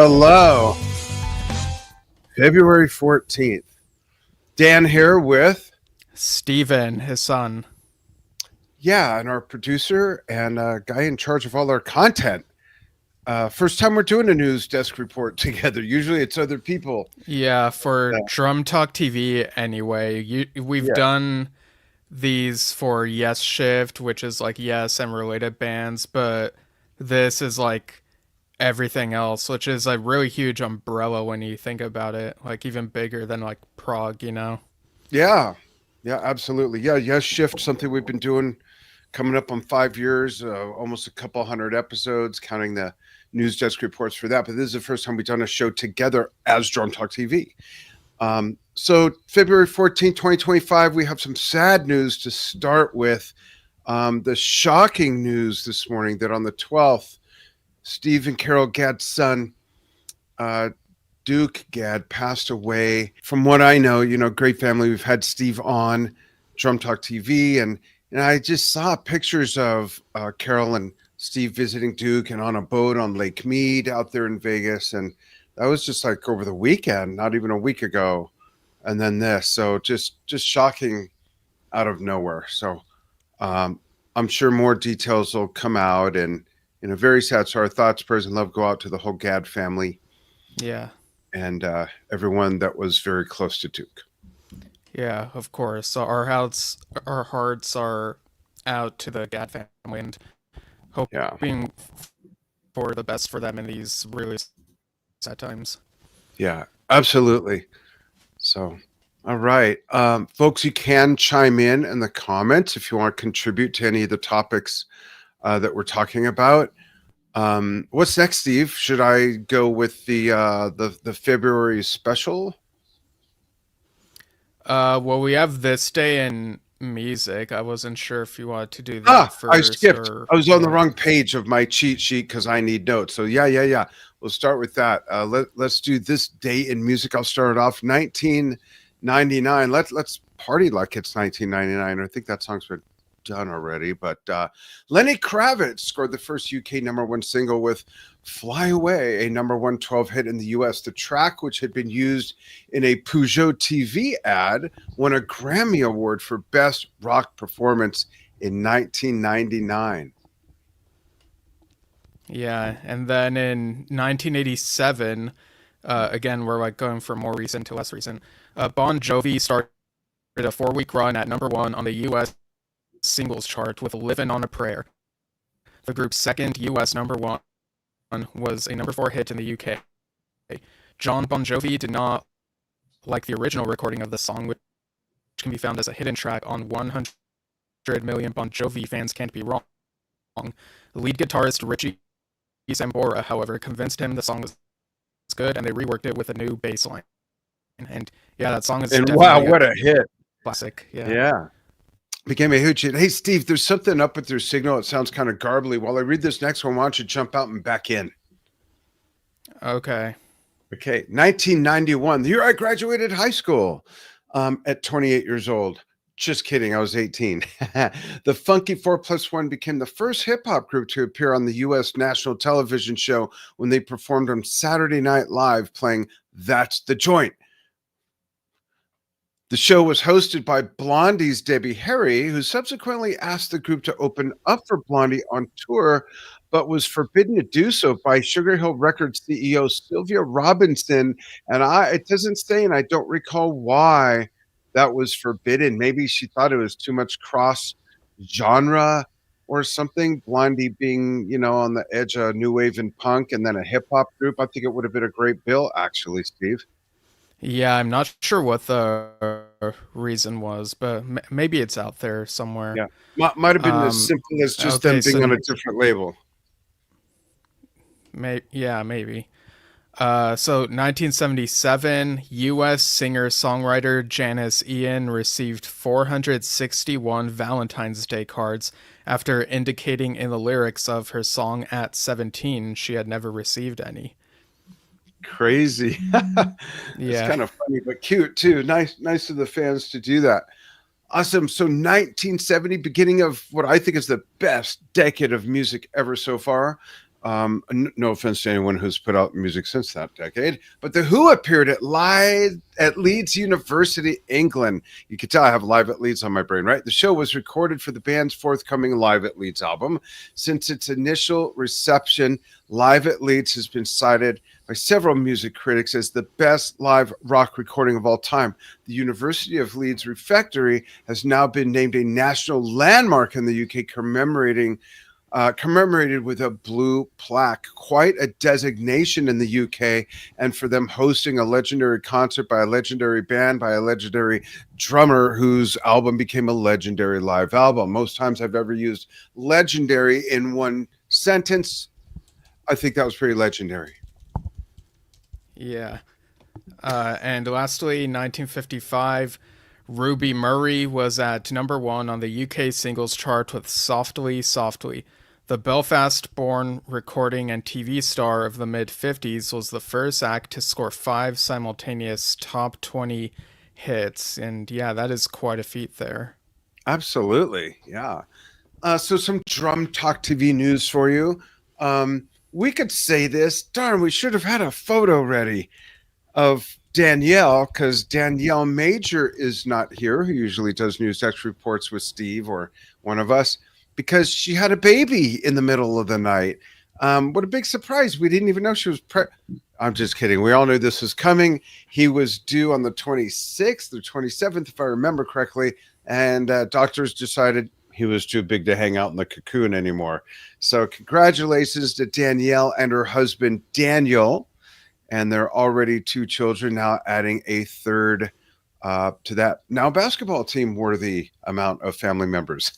Hello. February 14th. Dan here with Steven, his son. and our producer and guy in charge of all our content. First time we're doing a news desk report together. Usually it's other people. Yeah, for Drum Talk TV anyway. We've done these for Yes Shift, which is like Yes and related bands, but this is like everything else, which is a really huge umbrella when you think about it. Like even bigger than like prog, you know? Yeah, absolutely. Yeah, Yes Shift, something we've been doing coming up on 5 years, almost a couple hundred episodes, counting the news desk reports for that. But this is the first time we've done a show together as Drum Talk TV. So February 14th, 2025, we have some sad news to start with. The shocking news this morning that on the 12th, Steve and Carol Gadd's son, Duke Gadd, passed away. From what I know, great family. We've had Steve on Drum Talk TV, and I just saw pictures of Carol and Steve visiting Duke and on a boat on Lake Mead out there in Vegas. And that was just like over the weekend, not even a week ago. And then this, so just shocking out of nowhere. So I'm sure more details will come out, and very sad. So our thoughts, prayers, and love go out to the whole Gadd family. Yeah. And everyone that was very close to Duke. Yeah, of course. So our hearts are out to the Gadd family and hoping for the best for them in these really sad times. Yeah, absolutely. So, all right. Folks, you can chime in the comments if you want to contribute to any of the topics that we're talking about. What's next, Steve? Should I go with the February special? Well, we have this day in music. I wasn't sure if you wanted to do that first. I skipped. I was on the wrong page of my cheat sheet because I need notes. So yeah. We'll start with that. Let's do this day in music. I'll start it off 1999. Let's party like it's 1999. I think that song's been done already, but Lenny Kravitz scored the first UK #1 single with Fly Away, a #1 12 hit in the US. The track, which had been used in a Peugeot TV ad, won a Grammy Award for Best Rock Performance in 1999. Yeah, and then in 1987, again, we're like going from more recent to less recent, Bon Jovi started a 4-week run at #1 on the US singles chart with Livin' on a Prayer. The group's second US #1 was a #4 hit in the UK. John Bon Jovi did not like the original recording of the song, which can be found as a hidden track on 100 Million Bon Jovi Fans Can't Be Wrong. Lead guitarist Richie Sambora, however, convinced him the song was good, and they reworked it with a new bass line. And yeah, that song is wow, what a hit. Classic. Yeah. Became a huge hit. Hey, Steve, there's something up with your signal. It sounds kind of garbly. While I read this next one, why don't you jump out and back in? Okay. 1991, the year I graduated high school at 28 years old. Just kidding. I was 18. The Funky 4+1 became the first hip-hop group to appear on the U.S. national television show when they performed on Saturday Night Live playing That's the Joint. The show was hosted by Blondie's Debbie Harry, who subsequently asked the group to open up for Blondie on tour, but was forbidden to do so by Sugar Hill Records CEO Sylvia Robinson. And it doesn't say, and I don't recall why that was forbidden. Maybe she thought it was too much cross genre or something. Blondie being, on the edge of new wave and punk, and then a hip hop group. I think it would have been a great bill, actually, Steve. Yeah, I'm not sure what the reason was, but maybe it's out there somewhere. Yeah, might have been as simple as just them being on a different label. Maybe. So 1977, U.S. singer-songwriter Janice Ian received 461 Valentine's Day cards after indicating in the lyrics of her song At 17 she had never received any. Crazy. It's kind of funny, but cute too. Nice of the fans to do that. Awesome. So 1970, beginning of what I think is the best decade of music ever so far. No offense to anyone who's put out music since that decade, but the Who appeared at Leeds University, England. You can tell I have Live at Leeds on my brain, right? The show was recorded for the band's forthcoming Live at Leeds album. Since its initial reception, Live at Leeds has been cited by several music critics as the best live rock recording of all time. The University of Leeds Refectory has now been named a national landmark in the UK, commemorated with a blue plaque, quite a designation in the UK, and for them hosting a legendary concert by a legendary band, by a legendary drummer whose album became a legendary live album. Most times I've ever used legendary in one sentence. I think that was pretty legendary. Yeah. And lastly, 1955, Ruby Murray was at number 1 on the UK singles chart with Softly, Softly. The Belfast-born recording and TV star of the mid-50s was the first act to score 5 simultaneous top 20 hits. And yeah, that is quite a feat there. Absolutely. Yeah. So some Drum Talk TV news for you. We could say this. Darn, we should have had a photo ready of Danielle, because Danielle Major is not here, who usually does News X reports with Steve or one of us, because she had a baby in the middle of the night. What a big surprise. We didn't even know she was I'm just kidding. We all knew this was coming. He was due on the 26th or 27th, if I remember correctly, and doctors decided he was too big to hang out in the cocoon anymore. So congratulations to Danielle and her husband, Daniel. And there are already 2 children, now adding a third to that now basketball team worthy amount of family members.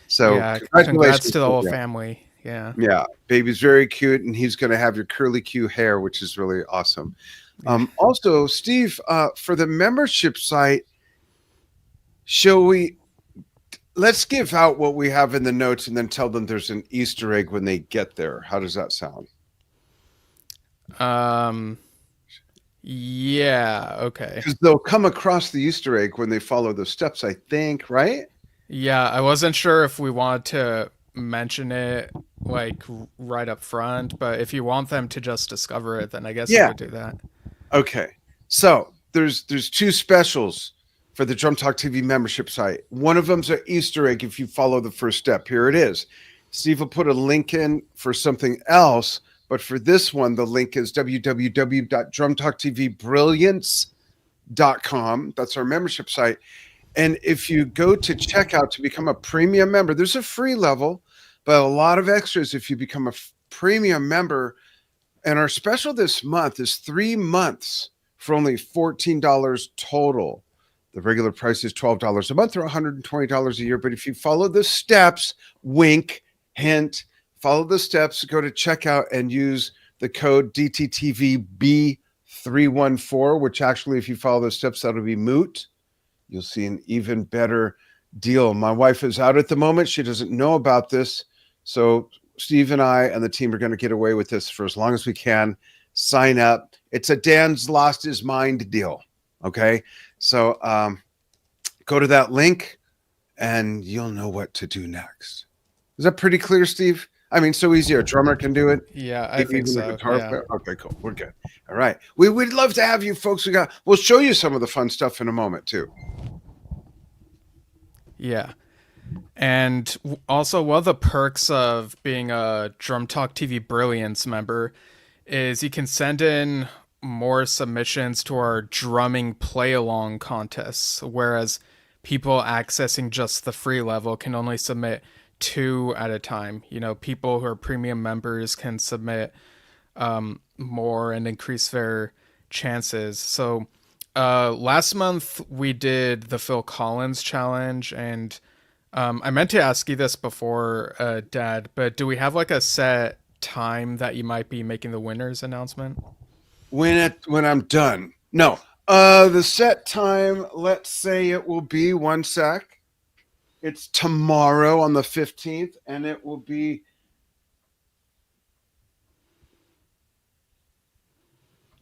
So yeah, congrats to the whole family. Yeah. Yeah. Baby's very cute, and he's going to have your curly Q hair, which is really awesome. Also, Steve, for the membership site, let's give out what we have in the notes and then tell them there's an Easter egg when they get there. How does that sound? Yeah, okay. Because they'll come across the Easter egg when they follow the steps, I think, right? Yeah, I wasn't sure if we wanted to mention it like right up front, but if you want them to just discover it, then I guess you could do that. Okay. So there's 2 specials for the Drum Talk TV membership site. One of them's an Easter egg if you follow the first step. Here it is. Steve will put a link in for something else, but for this one, the link is www.drumtalktvbrilliance.com. That's our membership site. And if you go to checkout to become a premium member, there's a free level, but a lot of extras if you become a premium member. And our special this month is 3 months for only $14 total. The regular price is $12 a month or $120 a year. But if you follow the steps, wink, hint, follow the steps, go to checkout and use the code DTTVB314, which actually, if you follow the steps, that'll be moot. You'll see an even better deal. My wife is out at the moment. She doesn't know about this. So Steve and I and the team are going to get away with this for as long as we can. Sign up. It's a Dan's lost his mind deal. Okay. So go to that link and you'll know what to do next. Is that pretty clear, Steve? I mean, so easy. A drummer can do it. Yeah, I think so. Yeah. Okay, cool. We're good. All right. We'd love to have you folks. We'll show you some of the fun stuff in a moment too. Yeah. And also, one of the perks of being a Drum Talk TV Brilliance member is you can send in more submissions to our drumming play-along contests, whereas people accessing just the free level can only submit 2 at a time. You know, people who are premium members can submit more and increase their chances. So last month we did the Phil Collins challenge, and I meant to ask you this before, Dad, but do we have like a set time that you might be making the winners announcement? When I'm done. No. The set time, let's say it will be 1 sec. It's tomorrow on the 15th, and it will be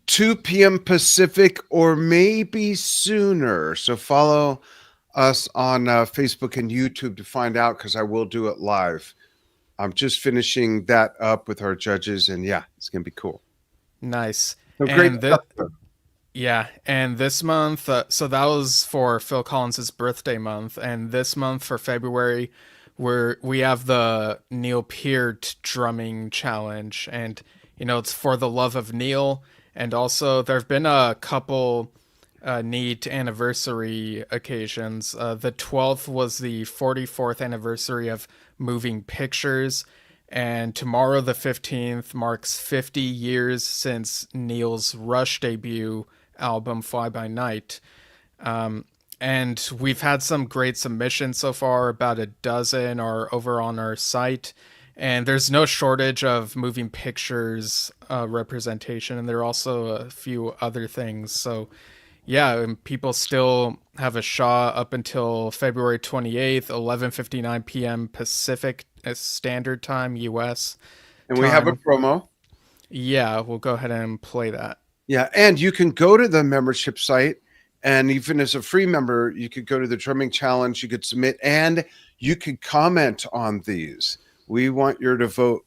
2 p.m. Pacific or maybe sooner. So follow us on Facebook and YouTube to find out, because I will do it live. I'm just finishing that up with our judges, and yeah, it's gonna be cool. Nice. So great And stuff. yeah, and this month, so that was for Phil Collins's birthday month, and this month for February, we have the Neil Peart drumming challenge, and it's for the love of Neil, and also there have been a couple neat anniversary occasions. The 12th was the 44th anniversary of Moving Pictures, and tomorrow, the 15th, marks 50 years since Neil's Rush debut album Fly By Night. And we've had some great submissions so far, about a dozen are over on our site. And there's no shortage of moving pictures representation, and there are also a few other things. So, yeah, and people still have a shot up until February 28th, 11:59 p.m. Pacific Standard Time, US And we have a time. promo. Yeah, we'll go ahead and play that. Yeah, and you can go to the membership site, and even as a free member, you could go to the drumming challenge. You could submit, and you could comment on these. We want your vote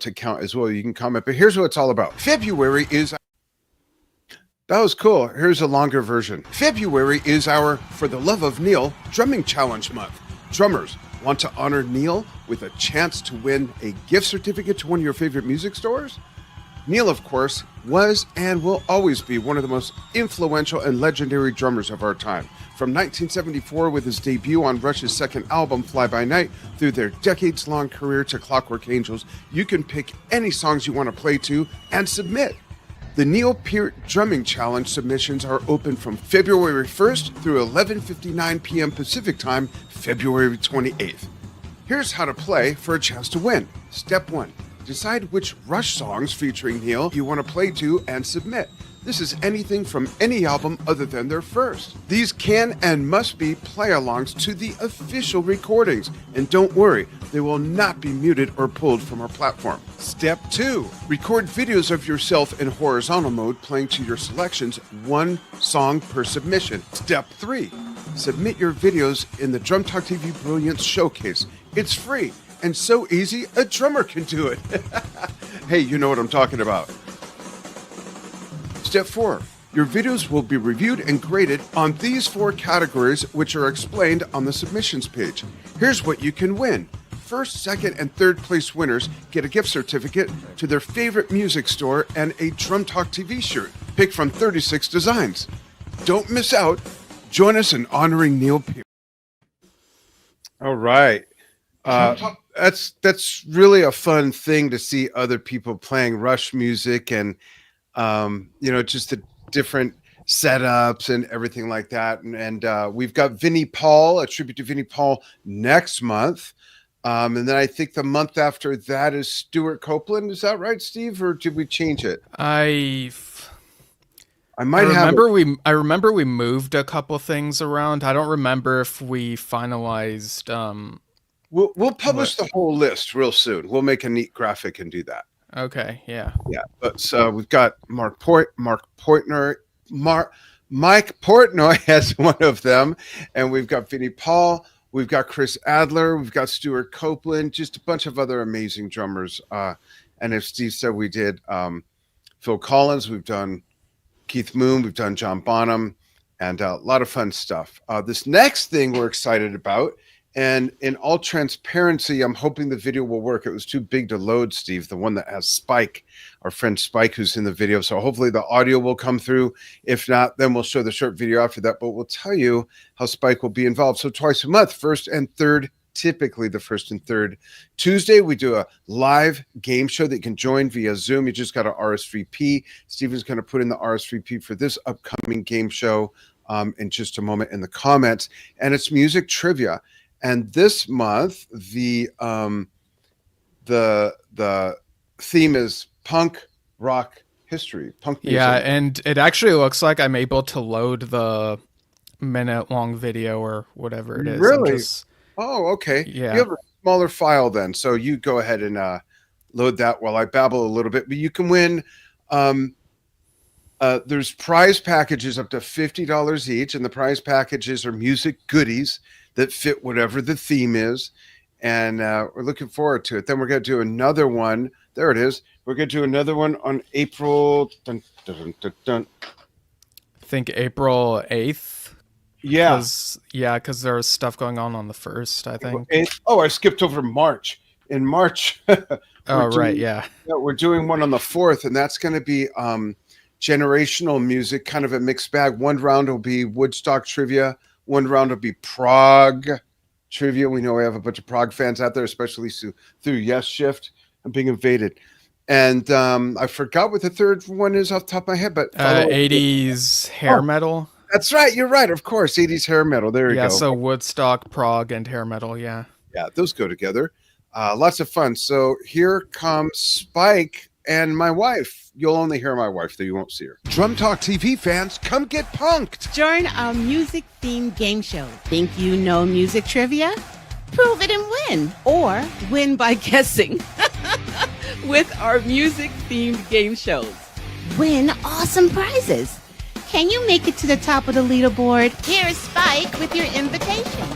to count as well. You can comment, but here's what it's all about. February is. That was cool. Here's a longer version. February is our For the Love of Neil drumming challenge month. Drummers want to honor Neil with a chance to win a gift certificate to one of your favorite music stores? Neil, of course, was and will always be one of the most influential and legendary drummers of our time. From 1974 with his debut on Rush's second album, Fly By Night, through their decades-long career to Clockwork Angels, you can pick any songs you want to play to and submit. The Neil Peart Drumming Challenge submissions are open from February 1st through 11:59 p.m. Pacific Time, February 28th. Here's how to play for a chance to win. Step 1. Decide which Rush songs featuring Neil you want to play to and submit. This is anything from any album other than their first. These can and must be play-alongs to the official recordings. And don't worry, they will not be muted or pulled from our platform. Step 2. Record videos of yourself in horizontal mode playing to your selections, one song per submission. Step 3. Submit your videos in the Drum Talk TV Brilliance Showcase. It's free and so easy, a drummer can do it. Hey, you know what I'm talking about. Step 4. Your videos will be reviewed and graded on these 4 categories, which are explained on the submissions page. Here's what you can win. First, second, and third place winners get a gift certificate to their favorite music store and a Drum Talk TV shirt, picked from 36 designs. Don't miss out. Join us in honoring Neil Peart. All right. That's really a fun thing to see other people playing Rush music and just the different setups and everything like that. And we've got Vinnie Paul, a tribute to Vinnie Paul next month. And then I think the month after that is Stuart Copeland. Is that right, Steve? Or did we change it? I remember we moved a couple things around. I don't remember if we finalized. We'll publish the whole list real soon. We'll make a neat graphic and do that. Okay, yeah. Yeah, but so we've got Mike Portnoy as one of them, and we've got Vinnie Paul, we've got Chris Adler, we've got Stuart Copeland, just a bunch of other amazing drummers. And as Steve said, we did Phil Collins, we've done Keith Moon, we've done John Bonham, and a lot of fun stuff. This next thing we're excited about. And in all transparency, I'm hoping the video will work. It was too big to load, Steve, the one that has Spike, our friend Spike, who's in the video. So hopefully the audio will come through. If not, then we'll show the short video after that. But we'll tell you how Spike will be involved. So twice a month, first and third, typically the first and third Tuesday, we do a live game show that you can join via Zoom. You just got to RSVP. Steven's going to put in the RSVP for this upcoming game show in just a moment in the comments. And it's music trivia. And this month, the theme is punk rock history, punk music. Yeah, and it actually looks like I'm able to load the minute-long video or whatever it is. Really? Oh, okay. Yeah. You have a smaller file then, so you go ahead and load that while I babble a little bit. But you can win. There's prize packages up to $50 each, and the prize packages are music goodies that fit whatever the theme is. and we're looking forward to it. Then we're going to do another one. There it is. We're going to do another one on April. Dun, dun, dun, dun, dun. I think April 8th. Yeah. Because there was stuff going on the 1st, I think. Oh, I skipped over March. In March, we're doing one on the 4th, and that's going to be generational music, kind of a mixed bag. One round will be Woodstock trivia. One round will be Prague trivia. We know we have a bunch of Prague fans out there, especially through Yes Shift. I'm being invaded. And I forgot what the third one is off the top of my head, but 80s hair metal. That's right. You're right. Of course. 80s hair metal. There you go. Yeah, so Woodstock, Prague, and hair metal. Yeah. Yeah, those go together. Lots of fun. So here comes Spike and my wife. You'll only hear my wife, though you won't see her. Drum Talk TV fans, come get punked. Join our music-themed game show. Think you know music trivia? Prove it and win. Or win by guessing. With our music-themed game shows. Win awesome prizes. Can you make it to the top of the leaderboard? Here's Spike with your invitation.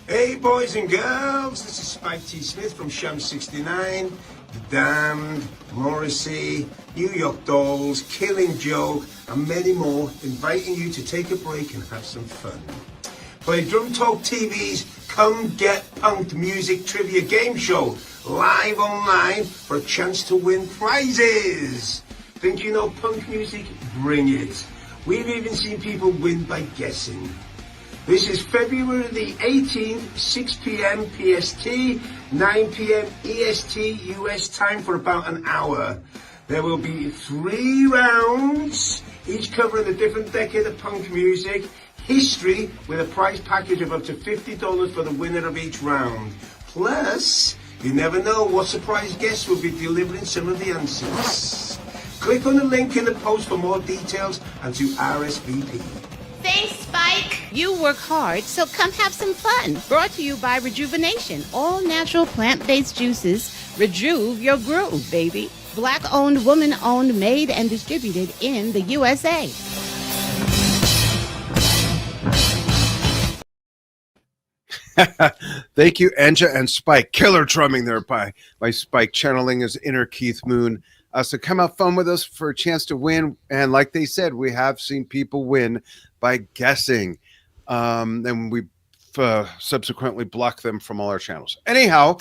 Hey boys and girls, this is Spike T. Smith from Sham 69, The Damned, Morrissey, New York Dolls, Killing Joke, and many more, inviting you to take a break and have some fun. Play Drum Talk TV's Come Get Punked Music Trivia Game Show, live online for a chance to win prizes. Think you know punk music? Bring it. We've even seen people win by guessing. This is February the 18th, 6 p.m. PST, 9 p.m. EST US time for about an hour. There will be 3 rounds, each covering a different decade of punk music, history, with a prize package of up to $50 for the winner of each round. Plus, you never know what surprise guests will be delivering some of the answers. Click on the link in the post for more details and to RSVP. Thanks, Spike. You work hard, so come have some fun. Brought to you by Rejuvenation. All natural plant-based juices. Rejuve your groove, baby. Black-owned, woman-owned, made and distributed in the USA. Thank you, Anja and Spike. Killer drumming there by Spike, channeling his inner Keith Moon. So come have fun with us for a chance to win. And like they said, we have seen people win by guessing. And we subsequently block them from all our channels. Anyhow.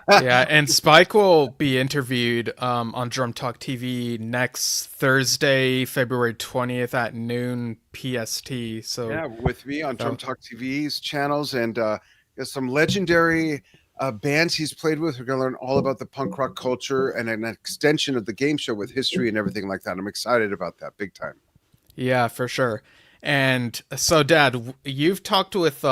Yeah, and Spike will be interviewed on Drum Talk TV next Thursday, February 20th at noon PST. So yeah, with me on Drum Talk TV's channels, and there's some legendary bands he's played with. We're going to learn all about the punk rock culture and an extension of the game show with history and everything like that. I'm excited about that big time. Yeah, for sure. And so, Dad, you've talked with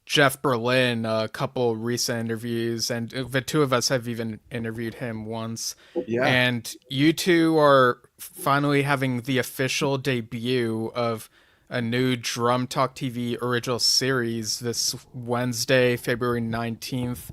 Jeff Berlin a couple recent interviews, and the two of us have even interviewed him once. Yeah. And you two are finally having the official debut of a new Drum Talk TV original series this Wednesday, February 19th.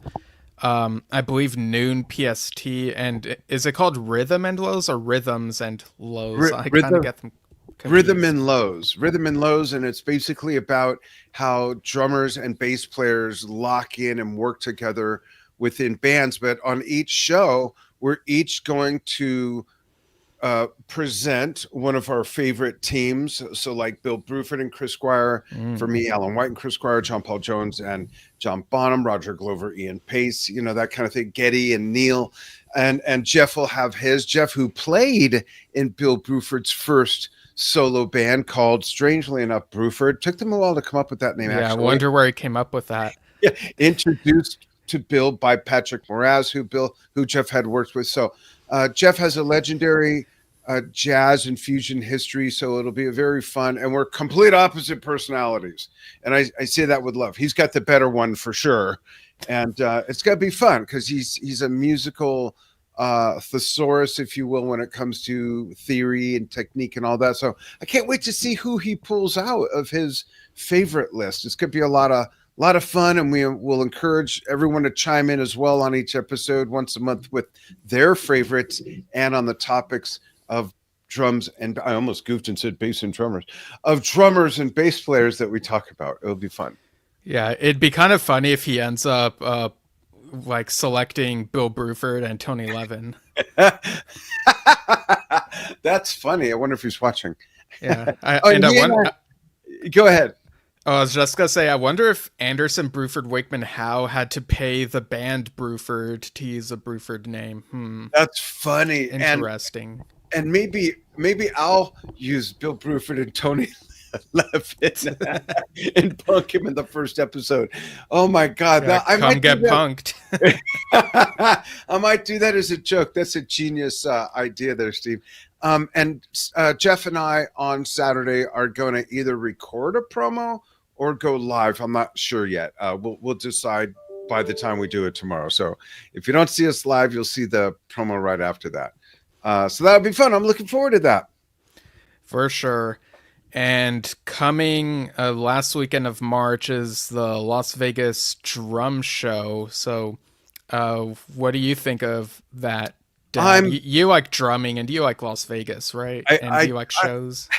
I believe noon PST. And is it called Rhythm and Lows or Rhythms and Lows? I kind of get them confused. Rhythm and Lows, and it's basically about how drummers and bass players lock in and work together within bands. But on each show, we're each going to present one of our favorite teams. So like Bill Bruford and Chris Squire, for me, Alan White and Chris Squire, John Paul Jones and John Bonham, Roger Glover, Ian Pace, that kind of thing, Geddy and Neil. And Jeff will have his. Jeff, who played in Bill Bruford's first solo band called, strangely enough, Bruford. Took them a while to come up with that name, actually. I wonder where he came up with that. Yeah, introduced to Bill by Patrick Moraz, who Jeff had worked with. So Jeff has a legendary jazz and fusion history, so it'll be a very fun, and we're complete opposite personalities. And I say that with love. He's got the better one for sure. And it's going to be fun because he's a musical thesaurus, if you will, when it comes to theory and technique and all that. So I can't wait to see who he pulls out of his favorite list. It's going to be a lot of fun, and we will encourage everyone to chime in as well on each episode once a month with their favorites and on the topics of drums. And I almost goofed and said bass and drummers, of drummers and bass players that we talk about. It'll be fun. Yeah, it'd be kind of funny if he ends up like selecting Bill Bruford and Tony Levin. That's funny. I wonder if he's watching. Yeah, Oh, go ahead. I was just gonna say, I wonder if Anderson, Bruford, Wakeman, Howe had to pay the band Bruford to use a Bruford name. That's funny. Interesting. And maybe I'll use Bill Bruford and Tony Levin and punk him in the first episode. Oh my God! Yeah, I might get punked. I might do that as a joke. That's a genius idea there, Steve. And Jeff and I on Saturday are going to either record a promo or go live. I'm not sure yet. We'll decide by the time we do it tomorrow. So if you don't see us live, you'll see the promo right after that. So that'll be fun. I'm looking forward to that. For sure. And coming last weekend of March is the Las Vegas Drum Show. So what do you think of that, Dad? You like drumming, and you like Las Vegas, right? Do you like shows?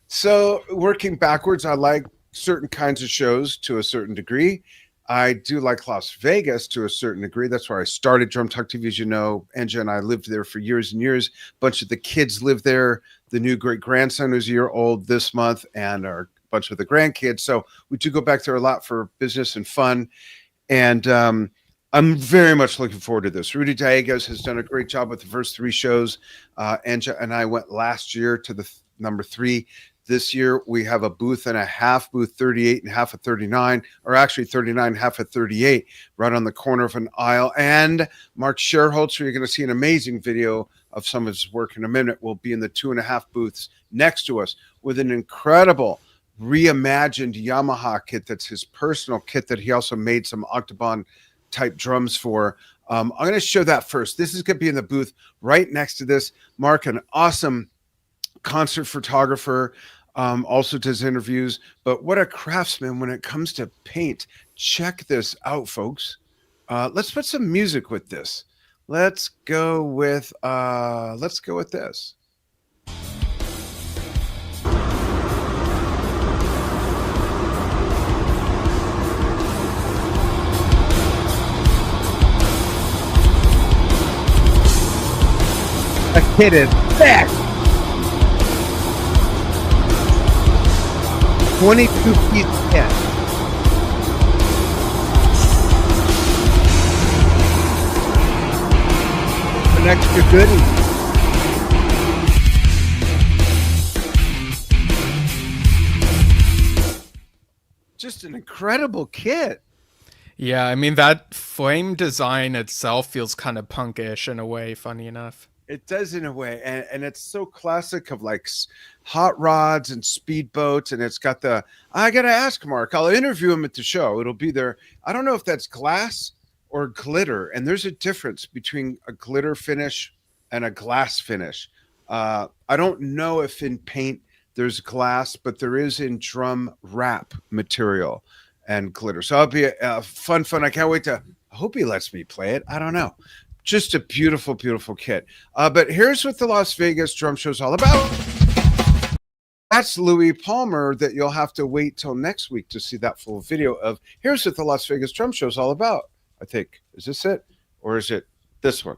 So working backwards, I like certain kinds of shows to a certain degree. I do like Las Vegas to a certain degree. That's where I started Drum Talk TV. As you know, Enja and I lived there for years and years. A bunch of the kids live there. The new great-grandson who's a year old this month, and a bunch of the grandkids. So we do go back there a lot for business and fun. And I'm very much looking forward to this. Rudy Gallegos has done a great job with the first 3 shows. Enja and I went last year to the number 3. This year, we have a booth and a half, booth 38 and half of 39, or actually 39, half of 38, right on the corner of an aisle. And Mark Sherholtzer, you're going to see an amazing video of some of his work in a minute, will be in the 2.5 booths next to us with an incredible reimagined Yamaha kit that's his personal kit that he also made some Octobon type drums for. I'm going to show that first. This is going to be in the booth right next to this. Mark, an awesome concert photographer, also does interviews, but what a craftsman when it comes to paint. Check this out, folks. Let's put some music with this. Let's go with this. A kid is back. 22-piece kit. An extra goodie. Just an incredible kit. Yeah, I mean, that flame design itself feels kind of punkish in a way, funny enough. It does in a way, and it's so classic of like hot rods and speedboats, and it's got the, I gotta ask Mark, I'll interview him at the show, it'll be there. I don't know if that's glass or glitter, and there's a difference between a glitter finish and a glass finish. I don't know if in paint there's glass, but there is in drum wrap material and glitter. So it'll be a fun. I can't wait to, I hope he lets me play it. I don't know. Just a beautiful, beautiful kit. But here's what the Las Vegas Drum Show is all about. That's Louis Palmer that you'll have to wait till next week to see that full video of. Here's what the Las Vegas Drum Show is all about. I think. Is this it? Or is it this one?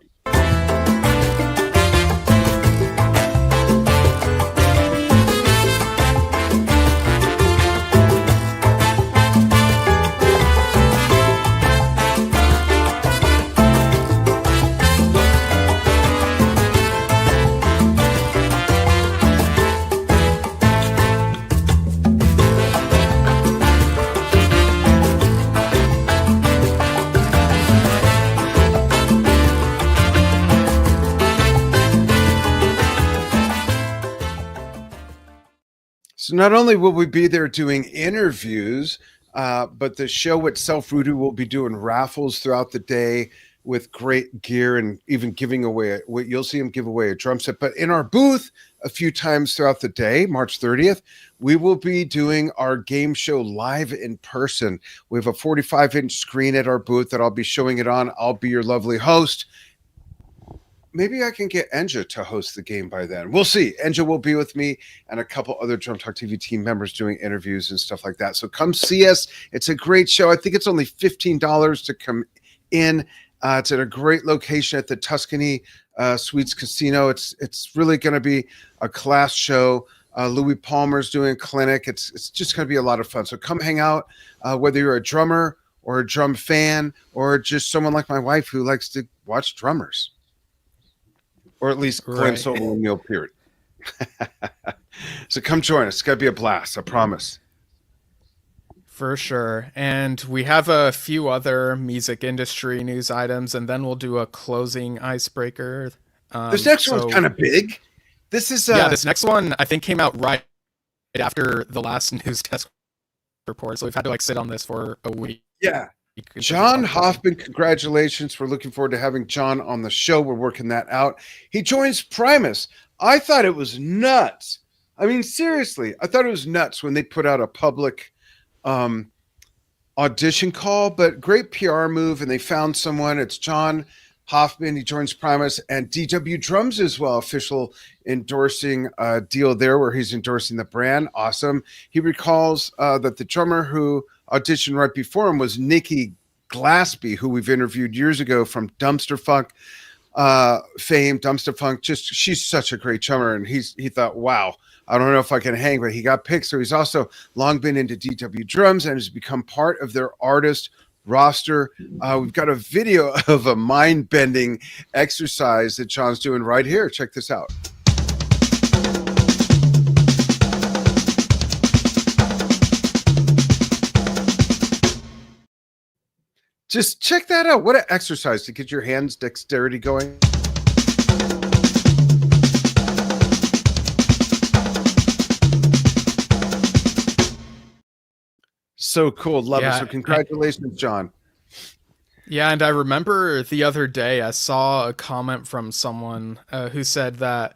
So not only will we be there doing interviews, but the show itself, Rudy will be doing raffles throughout the day with great gear and even giving away, you'll see him give away a drum set. But in our booth a few times throughout the day, March 30th, we will be doing our game show live in person. We have a 45-inch screen at our booth that I'll be showing it on. I'll be your lovely host. maybe I can get Enja to host the game by then. We'll see. Enja will be with me and a couple other Drum Talk TV team members doing interviews and stuff like that. So come see us. It's a great show. I think it's only $15 to come in. It's at a great location at the Tuscany Suites Casino. It's really going to be a class show. Louis Palmer's doing a clinic. It's just going to be a lot of fun. So come hang out, whether you're a drummer or a drum fan or just someone like my wife who likes to watch drummers. Or at least Glenn Sobel and Neil Peart. So come join us. It's going to be a blast, I promise. For sure. And we have a few other music industry news items, and then we'll do a closing icebreaker. This next one's kind of big. This is this next one I think came out right after the last news desk report, so we've had to sit on this for a week. Yeah. John Hoffman, congratulations. We're looking forward to having John on the show. We're working that out. He joins Primus. I thought it was nuts. I mean, seriously, I thought it was nuts when they put out a public audition call, but great PR move, and they found someone. It's John Hoffman. He joins Primus, and DW Drums as well, official endorsing deal there where he's endorsing the brand. Awesome. He recalls that the drummer who auditioned right before him was Nikki Glaspie, who we've interviewed years ago from Dumpster Funk fame. Dumpster Funk, she's such a great drummer, and he thought, wow, I don't know if I can hang, but he got picked. So he's also long been into DW Drums and has become part of their artist roster. We've got a video of a mind-bending exercise that John's doing right here. Check this out. Just check that out. What an exercise to get your hands dexterity going. So cool. Love it. So congratulations, John. Yeah, and I remember the other day I saw a comment from someone who said that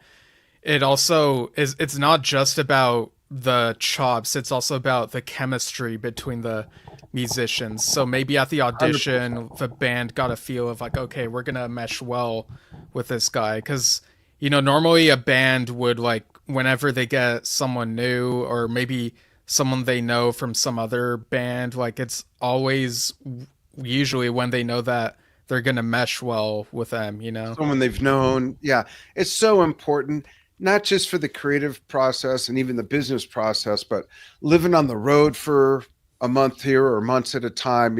it also it's not just about the chops, it's also about the chemistry between the musicians. So maybe at the audition 100%. The band got a feel of okay, we're gonna mesh well with this guy, because normally a band would whenever they get someone new or maybe someone they know from some other band, it's always usually when they know that they're gonna mesh well with them, someone they've known. Yeah, it's so important, not just for the creative process and even the business process, but living on the road for a month here or months at a time.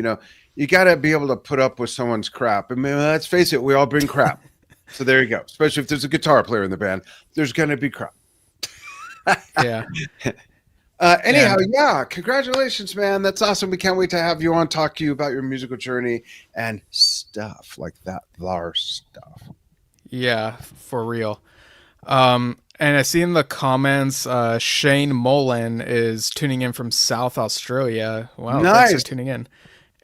You got to be able to put up with someone's crap. I mean, let's face it, we all bring crap. So there you go. Especially if there's a guitar player in the band, there's going to be crap. Yeah. Anyhow, yeah, congratulations, man. That's awesome. We can't wait to have you on, talk to you about your musical journey and stuff like that. Lars stuff. Yeah, for real. And I see in the comments, Shane Mullen is tuning in from South Australia. Wow, nice. Thanks for tuning in.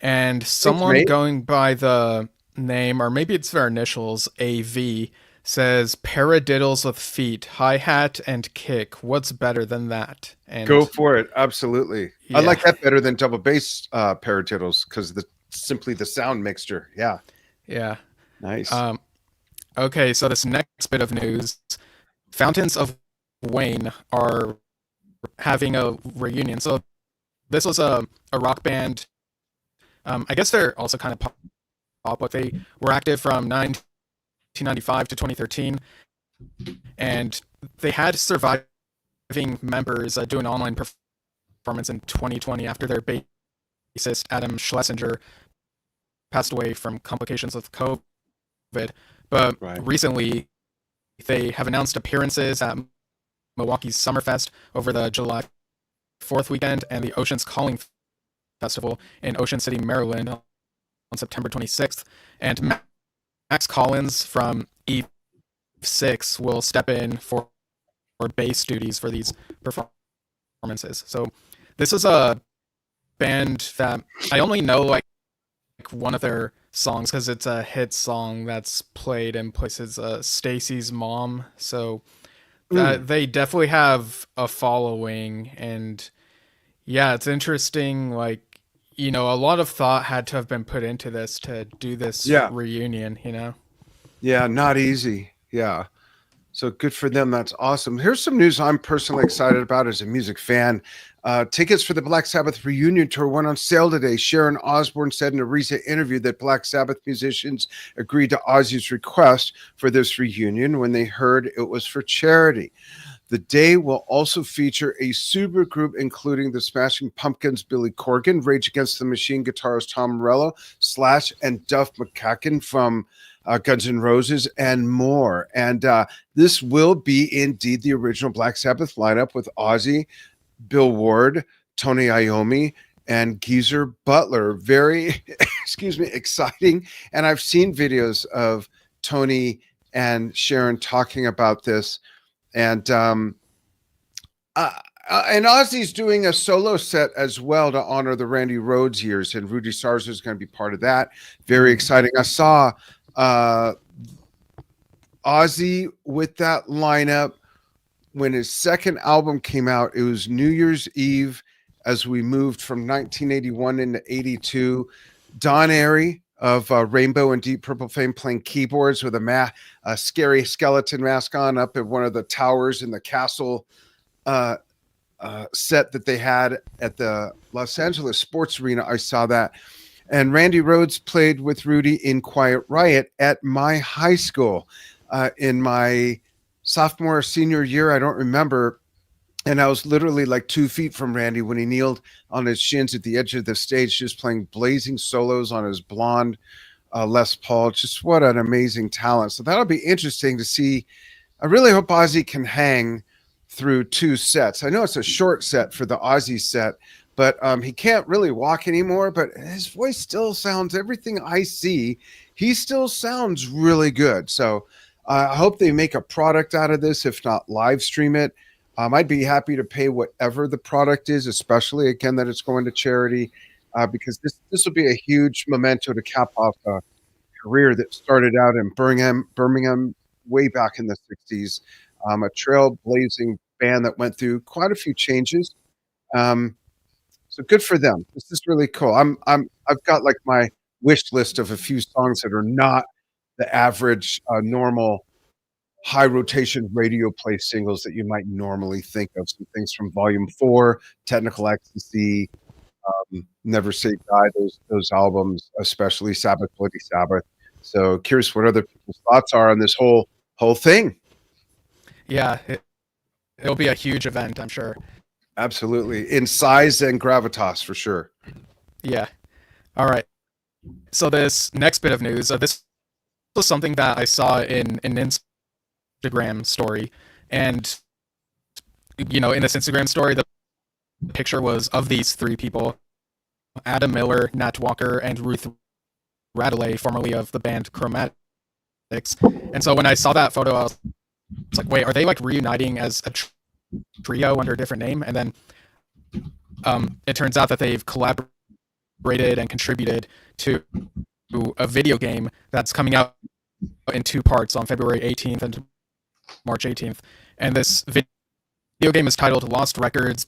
And someone going by the name, or maybe it's their initials, AV, says paradiddles with feet, hi-hat and kick. What's better than that? And go for it. Absolutely. Yeah. I like that better than double bass paradiddles because simply the sound mixture. Yeah. Yeah. Nice. Okay, so this next bit of news, Fountains of Wayne are having a reunion. So this was a rock band. I guess they're also kind of pop, but they were active from 1995 to 2013. And they had surviving members do an online performance in 2020 after their bassist, Adam Schlesinger, passed away from complications with COVID. But recently, they have announced appearances at Milwaukee's Summerfest over the July 4th weekend and the Ocean's Calling Festival in Ocean City, Maryland on September 26th. And Max Collins from E6 will step in for bass duties for these performances. So this is a band that I only know one of their songs because it's a hit song that's played in places, Stacy's Mom. So they definitely have a following, and yeah, it's interesting. A lot of thought had to have been put into this to do this reunion, Yeah, not easy. Yeah. So good for them. That's awesome. Here's some news I'm personally excited about as a music fan. Tickets for the Black Sabbath reunion tour went on sale today. Sharon Osbourne said in a recent interview that Black Sabbath musicians agreed to Ozzy's request for this reunion when they heard it was for charity. The day will also feature a super group including the Smashing Pumpkins' Billy Corgan, Rage Against the Machine guitarist Tom Morello, Slash, and Duff McKagan from Guns N' Roses, and more. And this will be indeed the original Black Sabbath lineup with Ozzy, Bill Ward, Tony Iommi, and Geezer Butler. Very, excuse me, exciting. And I've seen videos of Tony and Sharon talking about this. And Ozzy's doing a solo set as well to honor the Randy Rhoads years, and Rudy Sarzo is going to be part of that. Very exciting. I saw Ozzy with that lineup when his second album came out. It was New Year's Eve as we moved from 1981 into 82. Don Airey of Rainbow and Deep Purple fame playing keyboards with a scary skeleton mask on up at one of the towers in the castle set that they had at the Los Angeles Sports Arena. I saw that. And Randy Rhoads played with Rudy in Quiet Riot at my high school in my sophomore or senior year. I don't remember. And I was literally like 2 feet from Randy when he kneeled on his shins at the edge of the stage, just playing blazing solos on his blonde Les Paul. Just what an amazing talent. So that'll be interesting to see. I really hope Ozzy can hang through 2 sets. I know it's a short set for the Ozzy set, but he can't really walk anymore, but his voice still sounds, everything I see, he still sounds really good. So I hope they make a product out of this, if not live stream it. I'd be happy to pay whatever the product is, especially, again, that it's going to charity, because this will be a huge memento to cap off a career that started out in Birmingham way back in the 60s, a trailblazing band that went through quite a few changes. So good for them. This is really cool. I've got like my wish list of a few songs that are not the average normal high rotation radio play singles that you might normally think of. Some things from Volume 4, Technical Ecstasy, Never Say Die, those albums, especially Sabbath, Bloody Sabbath. So curious what other people's thoughts are on this whole thing. Yeah, it'll be a huge event, I'm sure. Absolutely. In size and gravitas, for sure. Yeah. All right. So this next bit of news, this was something that I saw in an Instagram story. And, you know, in this Instagram story, the picture was of these 3 people, Adam Miller, Nat Walker, and Ruth Radley, formerly of the band Chromatics. And so when I saw that photo, I was like, wait, are they like reuniting as a trio under a different name? And then it turns out that they've collaborated and contributed to a video game that's coming out in 2 parts on February 18th and March 18th. And this video game is titled Lost Records,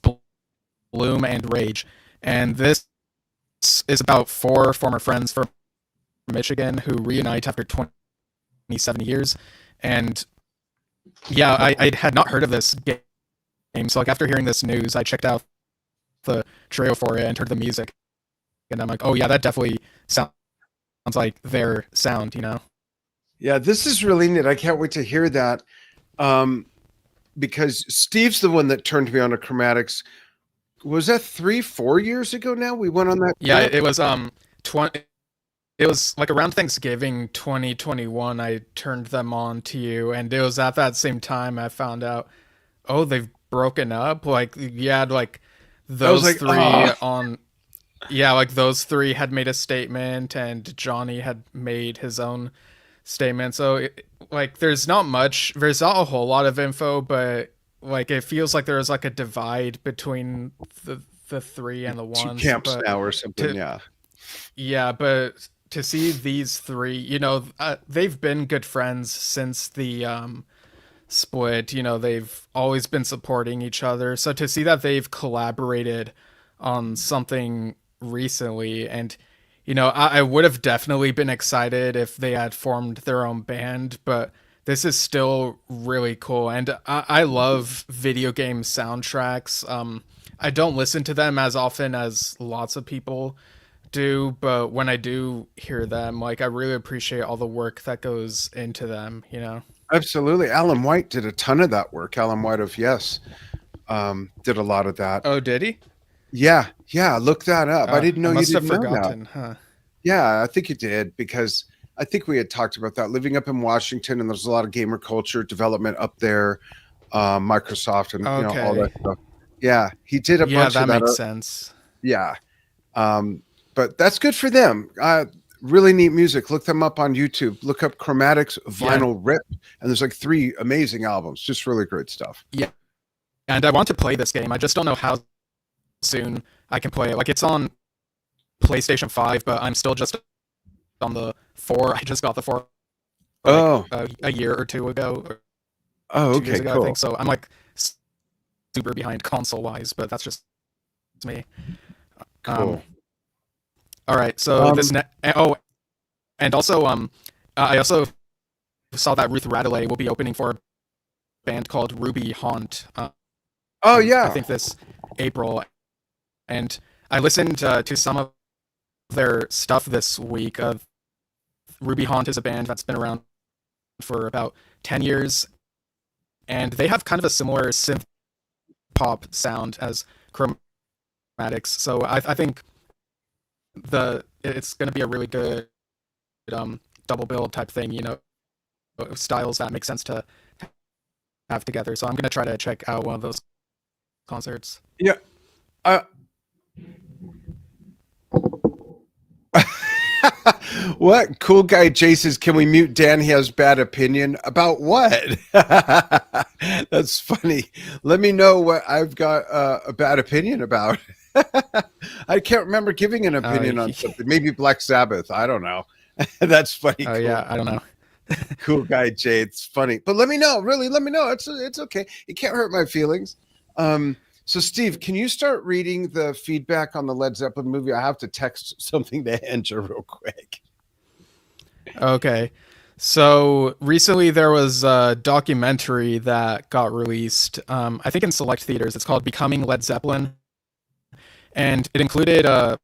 Bloom, and Rage. And this is about 4 former friends from Michigan who reunite after 27 years. And yeah, I had not heard of this game. So like after hearing this news, I checked out the trailer for it and heard the music. And I'm like, oh yeah, that definitely sounds like their sound, you know? Yeah, this is really neat. I can't wait to hear that. Because Steve's the one that turned me on to Chromatics. Was that 3-4 years ago now? We went on that. Yeah, it was it was like around Thanksgiving 2021 I turned them on to you, and it was at that same time I found out, oh, they've broken up. Like you had like those like, 3 on. Yeah, like those 3 had made a statement and Johnny had made his own statement. So like there's not a whole lot of info, but like it feels like there's like a divide between the 3 and the ones. 2 camps now or something. Yeah, but to see these 3, you know, they've been good friends since the split. You know, they've always been supporting each other. So to see that they've collaborated on something recently, and I would have definitely been excited if they had formed their own band, but this is still really cool. And I love video game soundtracks. I don't listen to them as often as lots of people do, but when I do hear them, like, I really appreciate all the work that goes into them. Absolutely. Alan White did a ton of that work. Alan White of Yes did a lot of that. Oh, did he? Yeah. Look that up. I didn't know you must didn't have know forgotten, that. huh? Yeah, I think you did, because I think we had talked about that, living up in Washington, and there's a lot of gamer culture development up there, Microsoft and all that Okay. stuff. Yeah, he did a Yeah, bunch that of that. makes sense. Yeah. But that's good for them. Really neat music. Look them up on YouTube. Look up Chromatics Vinyl Rip, and there's like 3 amazing albums. Just really great stuff. Yeah. And I want to play this game. I just don't know how soon I can play it. Like, it's on PlayStation 5, but I'm still just on the 4. I just got the 4 Oh, a year or 2 ago. Or 2 years okay, ago, I cool. think. So I'm like super behind console-wise, but that's just me. Cool. All right. So and also I also saw that Ruth Radley will be opening for a band called Ruby Haunt. Oh, yeah. I think this April, and I listened to some of their stuff this week. Ruby Haunt is a band that's been around for about 10 years, and they have kind of a similar synth pop sound as Chromatics. So I think it's going to be a really good double bill type thing, styles that make sense to have together. So I'm going to try to check out one of those concerts. Yeah. What? Cool Guy Jay says, can we mute Dan? He has bad opinion. About what? That's funny. Let me know what I've got a bad opinion about. I can't remember giving an opinion on something. Maybe Black Sabbath. I don't know. That's funny. Oh, yeah. I don't know. Cool Guy Jay. It's funny. But let me know. Really, let me know. It's okay. It can't hurt my feelings. So, Steve, can you start reading the feedback on the Led Zeppelin movie? I have to text something to Angela real quick. Okay. So recently there was a documentary that got released, I think in select theaters. It's called Becoming Led Zeppelin. And it included, there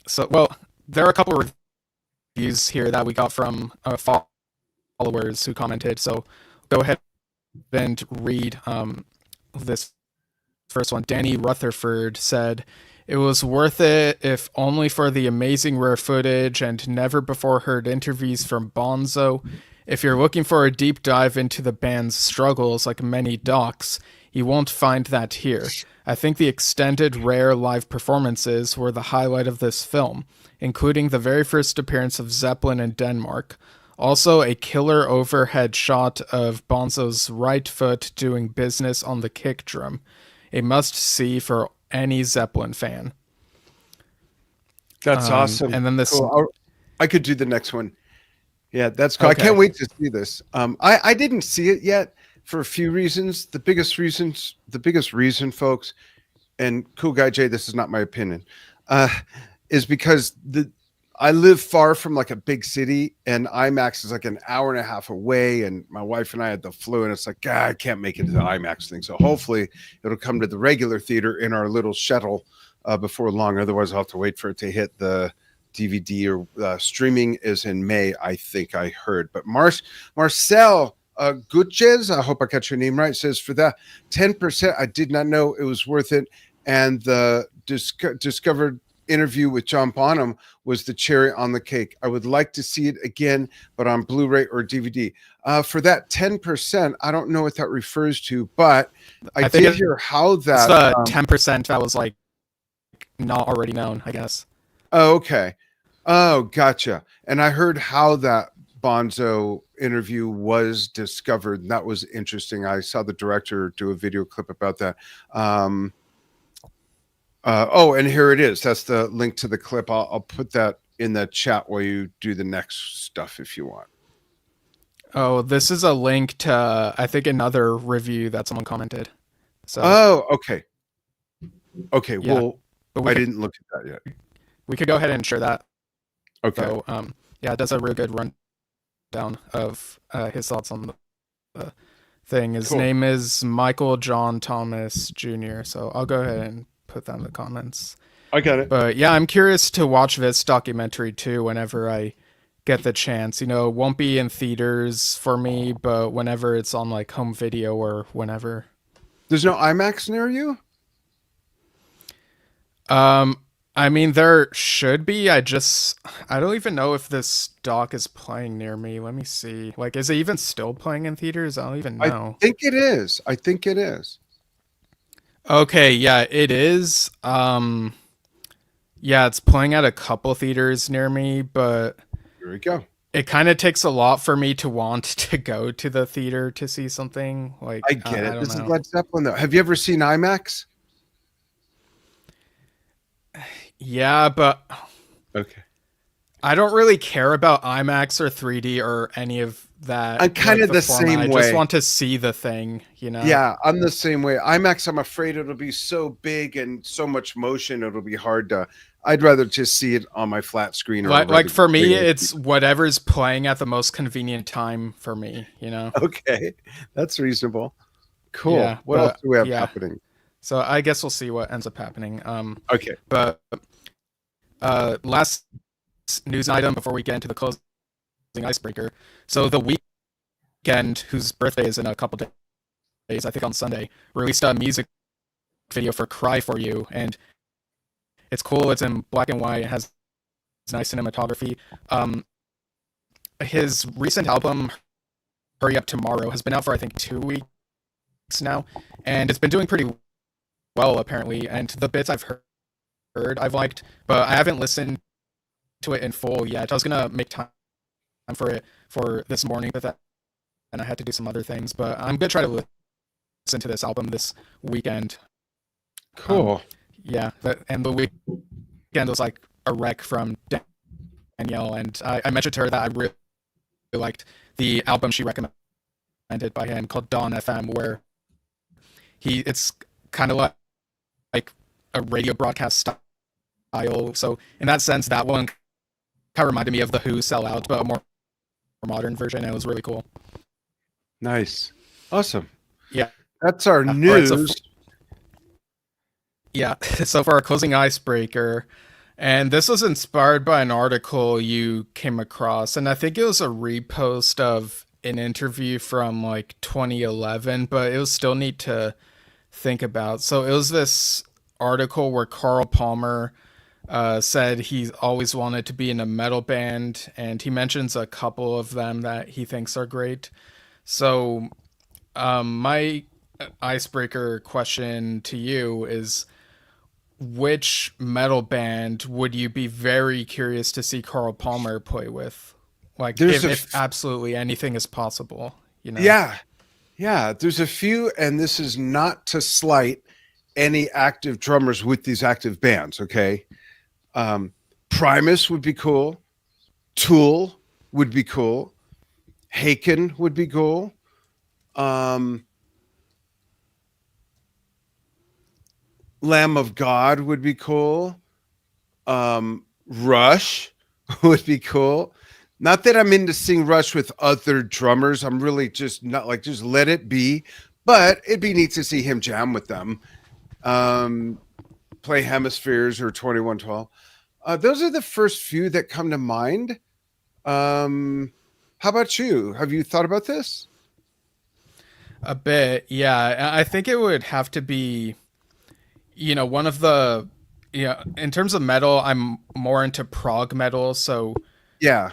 are a couple of reviews here that we got from followers who commented. So go ahead and read this first one. Danny Rutherford said, "It was worth it, if only for the amazing rare footage and never before heard interviews from Bonzo. If you're looking for a deep dive into the band's struggles like many docs, you won't find that here. I think the extended rare live performances were the highlight of this film, including the very first appearance of Zeppelin in Denmark. Also, a killer overhead shot of Bonzo's right foot doing business on the kick drum. A must-see for any Zeppelin fan." That's awesome. And then this... Cool. I could do the next one. Yeah, that's cool. Okay. I can't wait to see this. I didn't see it yet for a few reasons. The biggest reason, folks, and Cool Guy Jay, this is not my opinion, is because I live far from like a big city, and IMAX is like an hour and a half away, and my wife and I had the flu, and it's like, I can't make it to the IMAX thing. So hopefully it'll come to the regular theater in our little shuttle before long. Otherwise I'll have to wait for it to hit the DVD, or streaming is in May, I think I heard. But Marcel Gutierrez, I hope I got your name right, says, for that 10%, I did not know it was worth it. And the discovered interview with John Bonham was the cherry on the cake. I would like to see it again, but on Blu-ray or DVD. For that 10%, I don't know what that refers to, but I did hear how that... It's the 10% that was like not already known, I guess. Oh, okay. Oh, gotcha. And I heard how that Bonzo interview was discovered, and that was interesting. I saw the director do a video clip about that. And here it is. That's the link to the clip. I'll put that in the chat while you do the next stuff if you want. Oh, this is a link to, I think, another review that someone commented. So. Oh, okay. Okay, yeah. well, I didn't look at that yet. we could go ahead and share that. Okay. So, yeah, it does a really good rundown of his thoughts on the thing. His Cool. name is Michael John Thomas Jr., so I'll go ahead and put that in the comments. I got it. But yeah, I'm curious to watch this documentary too whenever I get the chance. It won't be in theaters for me, but whenever it's on like home video or whenever. There's no IMAX near you? I mean, there should be. I don't even know if this doc is playing near me. Let me see. Like, is it even still playing in theaters? I don't even know. I think it is. Okay, yeah, it is. Yeah, it's playing at a couple theaters near me, but Here we go. it kind of takes a lot for me to want to go to the theater to see something. Like, I get it. don't This is know. Led Zeppelin, though. Have you ever seen IMAX? Yeah, but Okay. I don't really care about IMAX or 3D or any of that. I'm kind of the format. same I way. just want to see the thing, Yeah, I'm the same way. IMAX, I'm afraid it'll be so big and so much motion, it'll be hard to. I'd rather just see it on my flat screen. Or Like for me, regular it's whatever's playing at the most convenient time for me. Okay, that's reasonable. Cool. Yeah, what else do we have yeah. happening? So I guess we'll see what ends up happening. Okay. But last news item before we get into the closing icebreaker. So The Weeknd, whose birthday is in a couple days, I think on Sunday, released a music video for "Cry for You," and it's cool. It's in black and white. It has nice cinematography. His recent album, "Hurry Up Tomorrow," has been out for I think 2 weeks now, and it's been doing pretty well apparently. And the bits I've heard I've liked, but I haven't listened to it in full yet. I was gonna make time for it for this morning, but and I had to do some other things. But I'm gonna try to listen to this album this weekend. Cool. Yeah, and The Weeknd was like a wreck from Danielle, and I mentioned to her that I really liked the album she recommended by him called Dawn FM, where it's kind of like a radio broadcast style. So in that sense, that one kind of reminded me of the Who Sell Out, but a more modern version. It was really cool. Nice. Awesome. Yeah. That's our Right, news. Yeah. So for our closing icebreaker, and this was inspired by an article you came across, and I think it was a repost of an interview from like 2011, but it was still neat to think about. So it was this article where Carl Palmer said he always wanted to be in a metal band, and he mentions a couple of them that he thinks are great. So my icebreaker question to you is, which metal band would you be very curious to see Carl Palmer play with? Like, if absolutely anything is possible, Yeah. There's a few, and this is not to slight any active drummers with these active bands. Okay. Primus would be cool. Tool would be cool. Haken would be cool. Lamb of God would be cool. Rush would be cool. Not that I'm into seeing Rush with other drummers. I'm really just not like, just let it be. But it'd be neat to see him jam with them. Play Hemispheres or 2112. Those are the first few that come to mind. How about you? Have you thought about this? A bit, yeah. I think it would have to be, one of the, in terms of metal, I'm more into prog metal. So, yeah,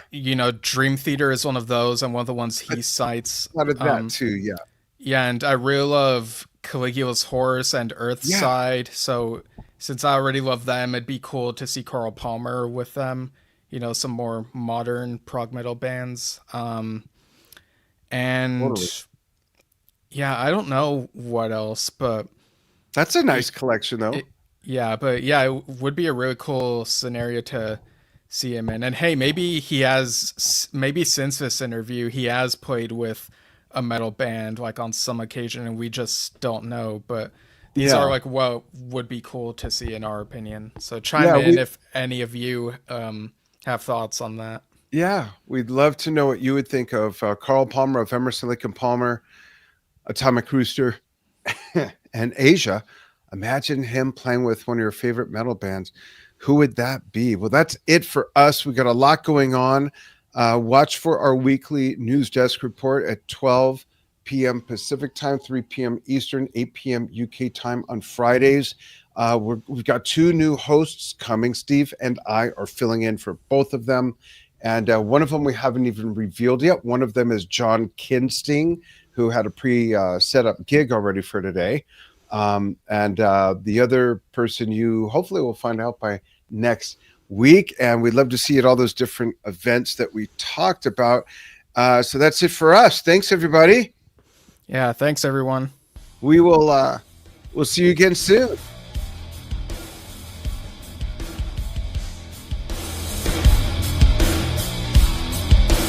Dream Theater is one of those, and one of the ones he cites. Out of that too, yeah. Yeah, and I really love Caligula's Horse and Earthside. So since I already love them, it'd be cool to see Carl Palmer with them. Some more modern prog metal bands. And Totally. yeah, I don't know what else, but that's a nice collection though. It would be a really cool scenario to see him in. And hey, maybe since this interview, he has played with a metal band like on some occasion and we just don't know. But These Yeah. are like what would be cool to see in our opinion. So chime Yeah, in if any of you have thoughts on that. Yeah, we'd love to know what you would think of Carl Palmer, of Emerson, Lake and Palmer, Atomic Rooster, and Asia. Imagine him playing with one of your favorite metal bands. Who would that be? Well, that's it for us. We got a lot going on. Watch for our weekly news desk report at 12 p.m. Pacific time, 3 p.m. Eastern, 8 p.m. UK time on Fridays. We've got 2 new hosts coming. Steve and I are filling in for both of them. And one of them we haven't even revealed yet. One of them is John Kinsting, who had a pre-set up gig already for today. And the other person you hopefully will find out by next week. And we'd love to see you at all those different events that we talked about. So that's it for us. Thanks, everybody. Yeah, thanks everyone. We'll see you again soon.